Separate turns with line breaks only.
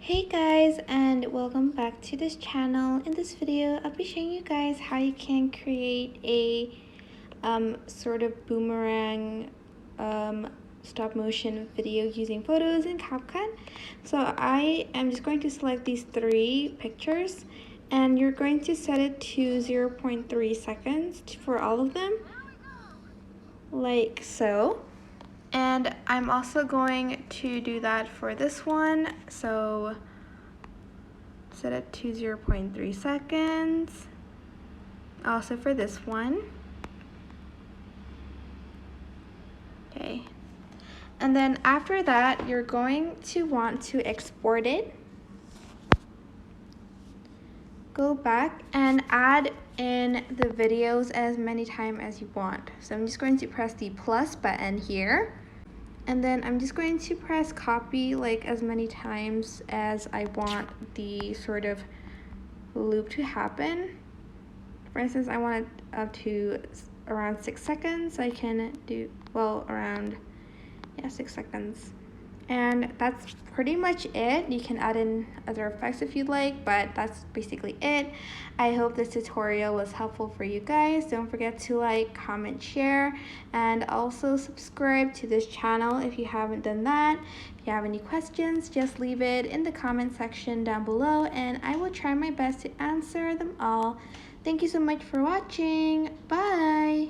Hey guys, and welcome back to this channel. In this video I'll be showing you guys how you can create a sort of boomerang stop motion video using photos in CapCut. So I am just going to select these 3 pictures and you're going to set it to 0.3 seconds for all of them, like so. And I'm also going to do that for this one, so set it to 0.3 seconds. Also for this one. Okay. And then after that, you're going to want to export it. Go back and add in the videos as many times as you want. So I'm just going to press the plus button here. And then I'm just going to press copy like as many times as I want the sort of loop to happen. For instance, I want it up to around 6 seconds. I can do, well, around 6 seconds. And that's pretty much it. You can add in other effects if you'd like, but that's basically it. I hope this tutorial was helpful for you guys. Don't forget to like, comment, share, and also subscribe to this channel if you haven't done that. If you have any questions, just leave it in the comment section down below and I will try my best to answer them all. Thank you so much for watching. Bye!